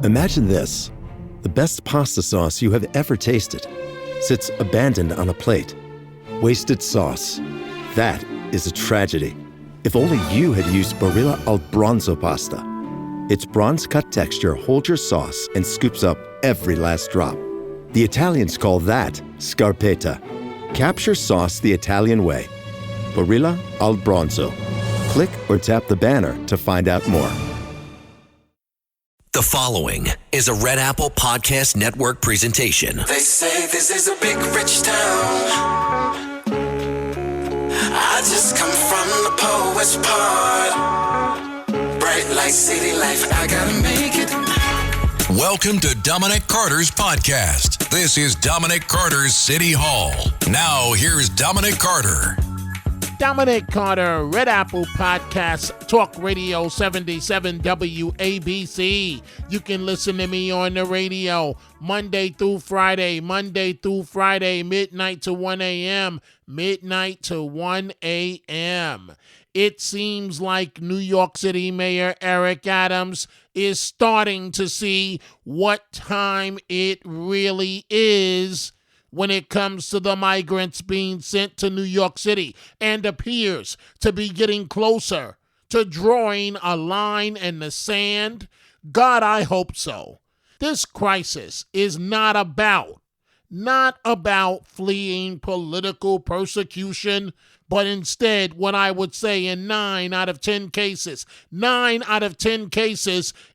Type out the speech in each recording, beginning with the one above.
Imagine this. The best pasta sauce you have ever tasted sits abandoned on a plate. Wasted sauce. That is a tragedy. If only you had used Barilla al Bronzo pasta. Its bronze-cut texture holds your sauce and scoops up every last drop. The Italians call that scarpetta. Capture sauce the Italian way. Barilla al Bronzo. Click or tap the banner to find out more. The following is a Red Apple Podcast Network presentation. They say this is a big rich town. I just come from the poet's part. Bright light, city life, I gotta make it. Welcome to Dominic Carter's podcast. This is Dominic Carter's City Hall. Now, here's Dominic Carter. Dominic Carter, Red Apple Podcast, Talk Radio 77 WABC. You can listen to me on the radio Monday through Friday, midnight to 1 a.m., midnight to 1 a.m. It seems like New York City Mayor Eric Adams is starting to see what time it really is when it comes to the migrants being sent to New York City, and appears to be getting closer to drawing a line in the sand. God, I hope so. This crisis is not about fleeing political persecution, but instead, what I would say in 9 out of 10 cases,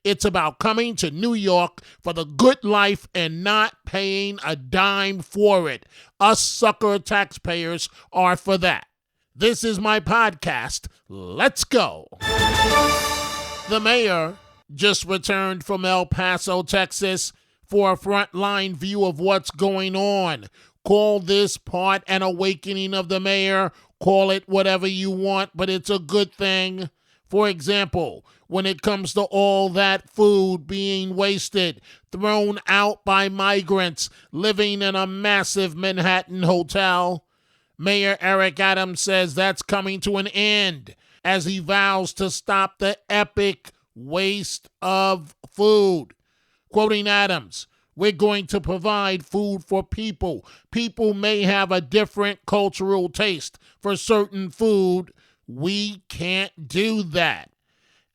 it's about coming to New York for the good life and not paying a dime for it. Us sucker taxpayers are for that. This is my podcast. Let's go. The mayor just returned from El Paso, Texas, for a frontline view of what's going on. Call this part an awakening of the mayor. Call it whatever you want, but it's a good thing. For example, when it comes to all that food being wasted, thrown out by migrants living in a massive Manhattan hotel, Mayor Eric Adams says that's coming to an end as he vows to stop the epic waste of food. Quoting Adams, "We're going to provide food for people. People may have a different cultural taste for certain food. We can't do that."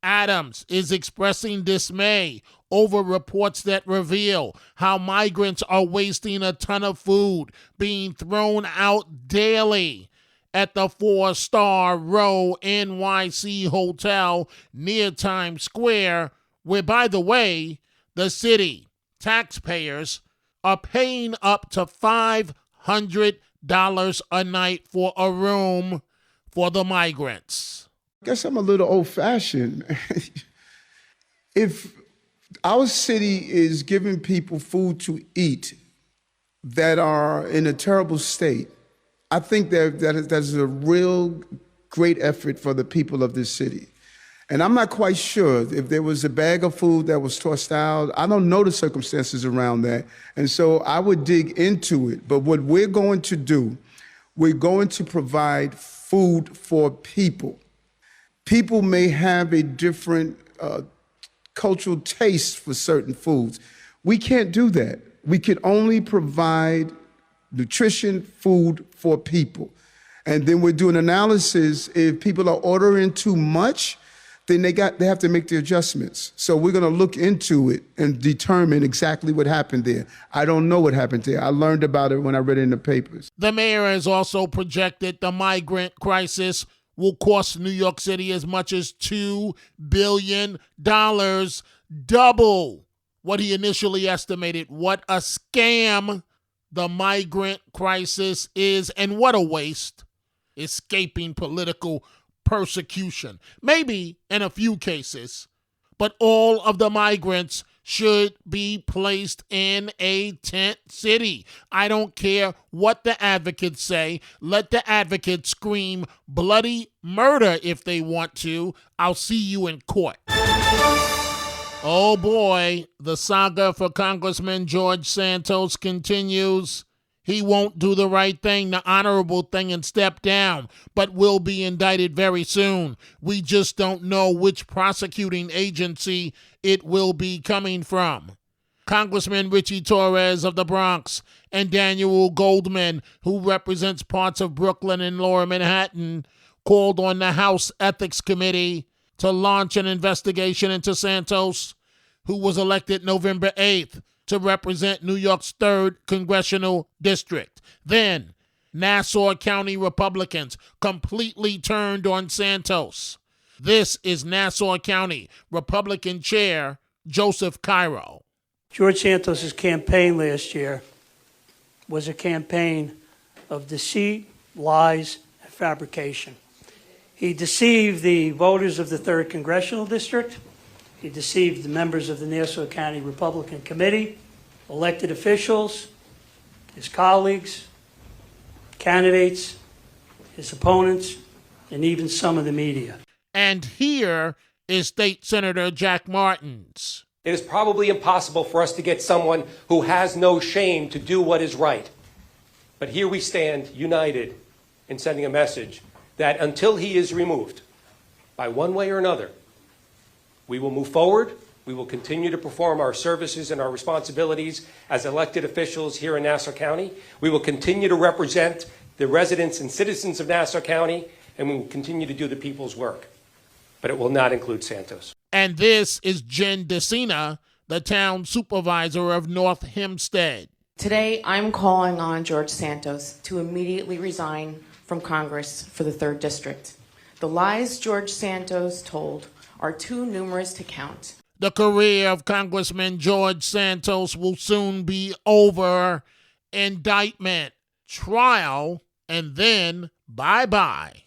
Adams is expressing dismay over reports that reveal how migrants are wasting a ton of food being thrown out daily at the 4-star Row NYC Hotel near Times Square, where, by the way, the city taxpayers are paying up to $500 a night for a room for the migrants. I guess I'm a little old-fashioned. If our city is giving people food to eat that are in a terrible state, I think that's a real great effort for the people of this city. And I'm not quite sure if there was a bag of food that was tossed out. I don't know the circumstances around that. And so I would dig into it. But what we're going to do, we're going to provide food for people. People may have a different cultural taste for certain foods. We can't do that. We can only provide nutrition, food for people. And then we're doing analysis. If people are ordering too much, then they have to make the adjustments. So we're going to look into it and determine exactly what happened there. I don't know what happened there. I learned about it when I read it in the papers. The mayor has also projected the migrant crisis will cost New York City as much as $2 billion, double what he initially estimated. What a scam the migrant crisis is, and what a waste. Escaping political persecution. Maybe in a few cases, but all of the migrants should be placed in a tent city. I don't care what the advocates say. Let the advocates scream bloody murder if they want to. I'll see you in court. Oh boy, the saga for Congressman George Santos continues. He won't do the right thing, the honorable thing, and step down, but will be indicted very soon. We just don't know which prosecuting agency it will be coming from. Congressman Richie Torres of the Bronx and Daniel Goldman, who represents parts of Brooklyn and Lower Manhattan, called on the House Ethics Committee to launch an investigation into Santos, who was elected November 8th to represent New York's 3rd Congressional District. Then, Nassau County Republicans completely turned on Santos. This is Nassau County Republican Chair Joseph Cairo. George Santos' campaign last year was a campaign of deceit, lies, and fabrication. He deceived the voters of the 3rd Congressional District. He deceived the members of the Nassau County Republican Committee, elected officials, his colleagues, candidates, his opponents, and even some of the media. And here is State Senator Jack Martins. It is probably impossible for us to get someone who has no shame to do what is right. But here we stand united in sending a message that until he is removed, by one way or another, we will move forward. We will continue to perform our services and our responsibilities as elected officials here in Nassau County. We will continue to represent the residents and citizens of Nassau County, and we will continue to do the people's work. But it will not include Santos. And this is Jen DeCina, the town supervisor of North Hempstead. Today, I'm calling on George Santos to immediately resign from Congress for the 3rd District. The lies George Santos told are too numerous to count. The career of Congressman George Santos will soon be over. Indictment, trial, and then bye-bye.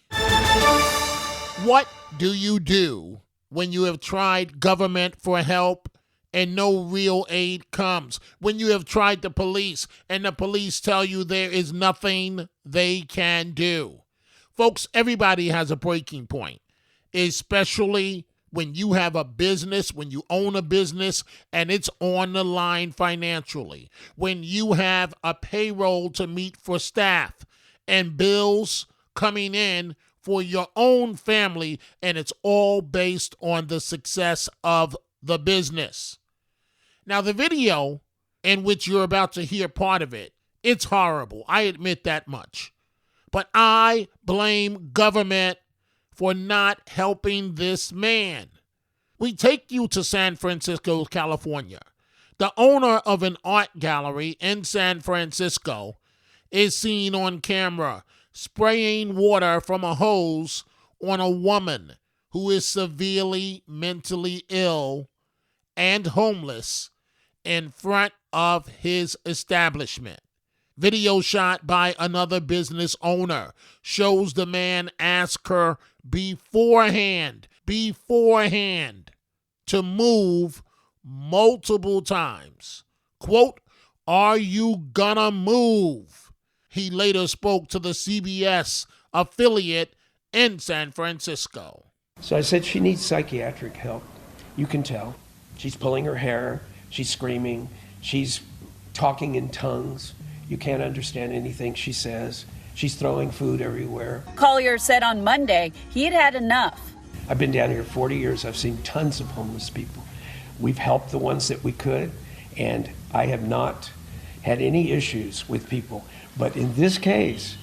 What do you do when you have tried government for help and no real aid comes? When you have tried the police and the police tell you there is nothing they can do? Folks, everybody has a breaking point, especially when you have a business, when you own a business and it's on the line financially, when you have a payroll to meet for staff and bills coming in for your own family, and it's all based on the success of the business. Now, the video in which you're about to hear part of it, it's horrible. I admit that much. But I blame government for not helping this man. We take you to San Francisco, California. The owner of an art gallery in San Francisco is seen on camera spraying water from a hose on a woman who is severely mentally ill and homeless in front of his establishment. Video shot by another business owner shows the man ask her beforehand to move multiple times. Quote, "Are you gonna move?" He later spoke to the CBS affiliate in San Francisco. So I said, she needs psychiatric help. You can tell. She's pulling her hair. She's screaming. She's talking in tongues. You can't understand anything she says. She's throwing food everywhere. Collier said on Monday he had had enough. I've been down here 40 years. I've seen tons of homeless people. We've helped the ones that we could, and I have not had any issues with people. But in this case,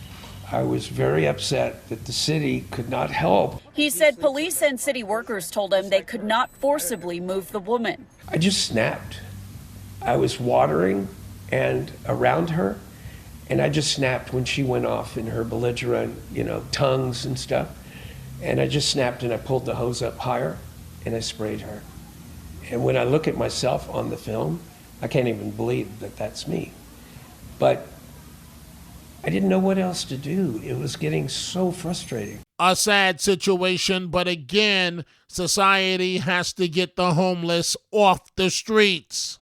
I was very upset that the city could not help. He said police and city workers told him they could not forcibly move the woman. I just snapped. I was watering and around her, and I just snapped when she went off in her belligerent, tongues and stuff. And I just snapped and I pulled the hose up higher and I sprayed her. And when I look at myself on the film, I can't even believe that that's me. But I didn't know what else to do. It was getting so frustrating. A sad situation, but again, society has to get the homeless off the streets.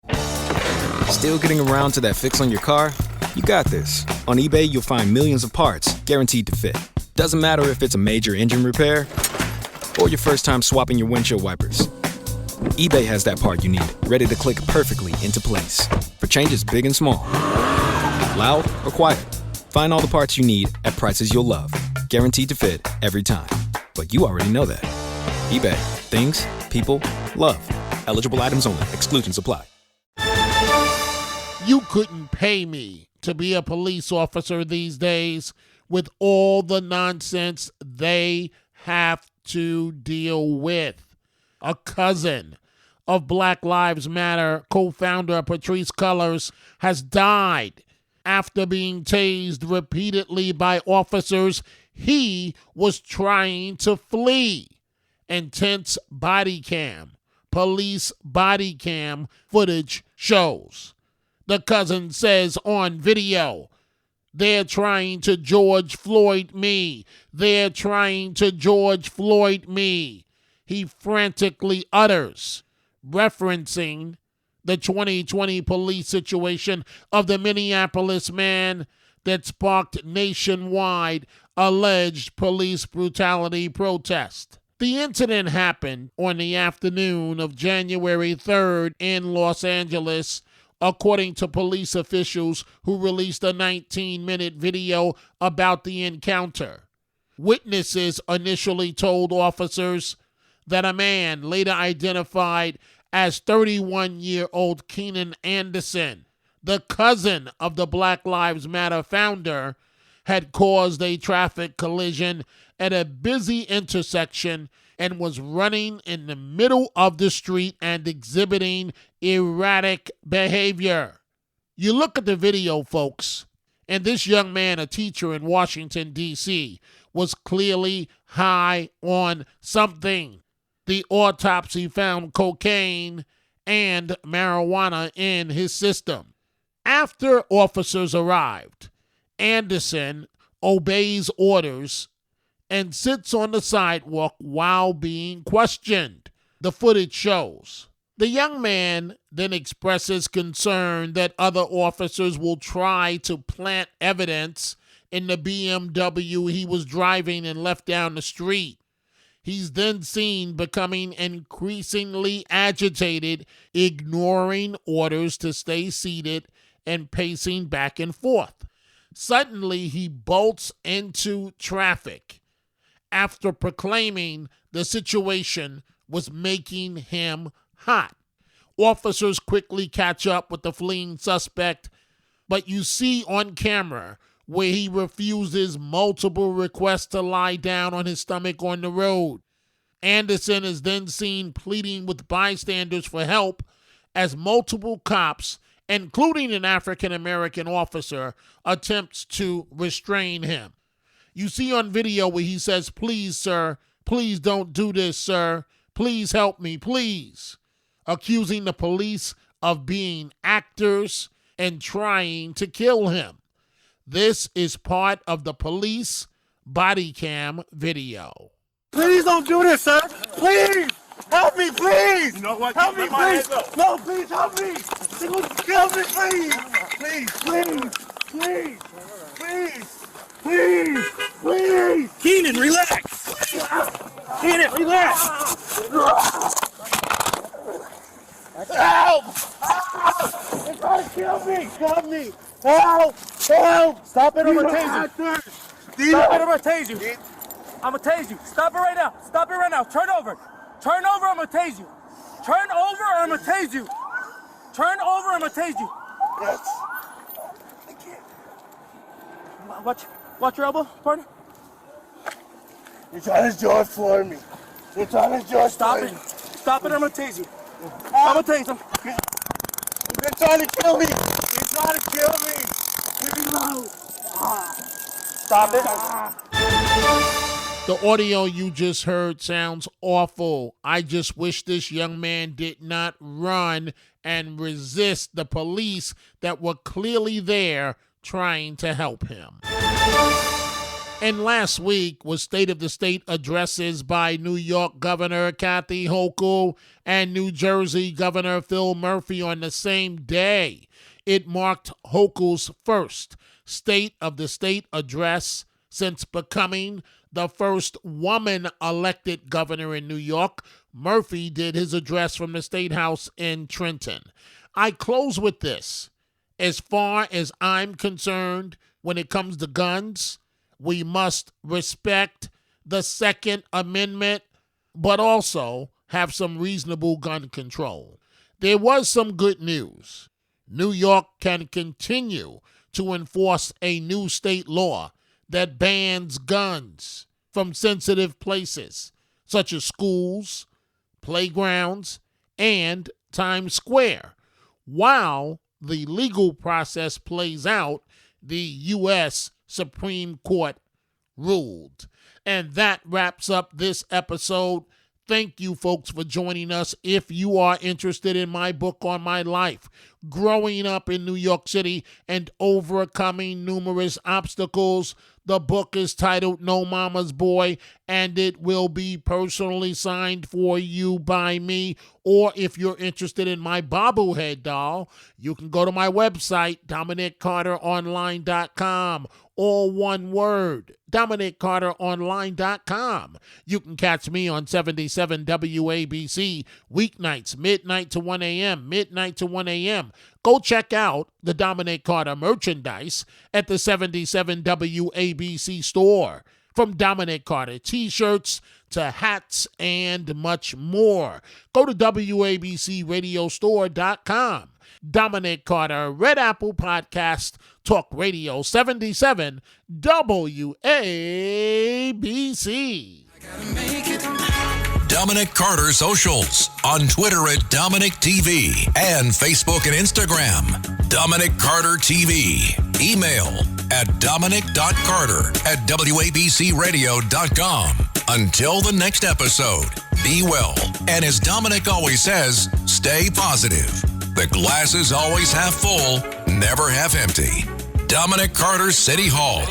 Still getting around to that fix on your car? You got this. On eBay, you'll find millions of parts guaranteed to fit. Doesn't matter if it's a major engine repair or your first time swapping your windshield wipers. eBay has that part you need, ready to click perfectly into place for changes big and small. Loud or quiet. Find all the parts you need at prices you'll love. Guaranteed to fit every time. But you already know that. eBay. Things, people, love. Eligible items only. Exclusions apply. You couldn't pay me to be a police officer these days with all the nonsense they have to deal with. A cousin of Black Lives Matter co-founder Patrisse Cullors has died after being tased repeatedly by officers he was trying to flee. Intense police body cam footage shows. The cousin says on video, "They're trying to George Floyd me. They're trying to George Floyd me," he frantically utters, referencing the 2020 police situation of the Minneapolis man that sparked nationwide alleged police brutality protest. The incident happened on the afternoon of January 3rd in Los Angeles, according to police officials who released a 19-minute video about the encounter. Witnesses initially told officers that a man, later identified as 31-year-old Keenan Anderson, the cousin of the Black Lives Matter founder, had caused a traffic collision at a busy intersection and was running in the middle of the street and exhibiting erratic behavior. You look at the video, folks, and this young man, a teacher in Washington, D.C., was clearly high on something. The autopsy found cocaine and marijuana in his system. After officers arrived, Anderson obeys orders and sits on the sidewalk while being questioned, the footage shows. The young man then expresses concern that other officers will try to plant evidence in the BMW he was driving and left down the street. He's then seen becoming increasingly agitated, ignoring orders to stay seated and pacing back and forth. Suddenly, he bolts into traffic after proclaiming the situation was making him hot. Officers quickly catch up with the fleeing suspect, but you see on camera where he refuses multiple requests to lie down on his stomach on the road. Anderson is then seen pleading with bystanders for help as multiple cops, including an African-American officer, attempts to restrain him. You see on video where he says, "Please, sir, please don't do this, sir. Please help me, please," accusing the police of being actors and trying to kill him. This is part of the police body cam video. Please don't do this, sir. Please. Help me, please. You know what? Help me, please. No, please help me. They're going to kill me, please. Please, please, please, please, please, please. Keenan, relax. Keenan, relax. Help! They're trying to kill me. Help me. Help! Help! Stop it, I'm going to tase you. Stop it, I'm going to tase you. I'm going to tase you. Stop it right now. Stop it right now. Turn over. Turn over, I'm going to tase you. Turn over, or I'm going to tase you. Turn over, I'm going to tase you. Yes. I can't. Watch your elbow, partner. You're trying to George Floyd me. You're trying to George Floyd me. Stop it, I'm going to tase you. I'm going to tase him. They're trying to kill me. They're trying to kill me. Stop it. The audio you just heard sounds awful. I just wish this young man did not run and resist the police that were clearly there trying to help him. And last week was State of the State addresses by New York Governor Kathy Hochul and New Jersey Governor Phil Murphy on the same day. It marked Hochul's first State of the State address since becoming the first woman elected governor in New York. Murphy did his address from the State House in Trenton. I close with this. As far as I'm concerned, when it comes to guns, we must respect the Second Amendment, but also have some reasonable gun control. There was some good news. New York can continue to enforce a new state law that bans guns from sensitive places, such as schools, playgrounds, and Times Square. While the legal process plays out, the U.S. Supreme Court ruled. And that wraps up this episode. Thank you, folks, for joining us. If you are interested in my book on my life, growing up in New York City and overcoming numerous obstacles, the book is titled No Mama's Boy, and it will be personally signed for you by me. Or if you're interested in my bobblehead doll, you can go to my website, DominicCarterOnline.com. All one word, DominicCarterOnline.com. You can catch me on 77 WABC, weeknights, midnight to 1 a.m., midnight to 1 a.m. Go check out the Dominic Carter merchandise at the 77 WABC store. From Dominic Carter t-shirts to hats and much more. Go to WABCRadiostore.com. Dominic Carter, Red Apple Podcast, Talk Radio 77 WABC. Dominic Carter Socials on Twitter at Dominic TV and Facebook and Instagram. Dominic Carter TV. Email at dominic.carter@wabcradio.com. Until the next episode, be well. And as Dominic always says, stay positive. The glass is always half full, never half empty. Dominic Carter City Hall.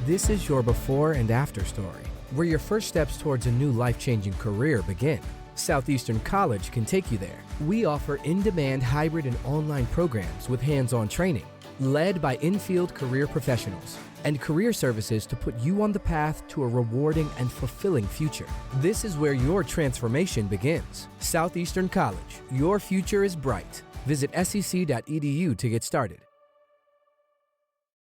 This is your before and after story, where your first steps towards a new life-changing career begin. Southeastern College can take you there. We offer in-demand hybrid and online programs with hands-on training, led by in-field career professionals, and career services to put you on the path to a rewarding and fulfilling future. This is where your transformation begins. Southeastern College, your future is bright. Visit sec.edu to get started.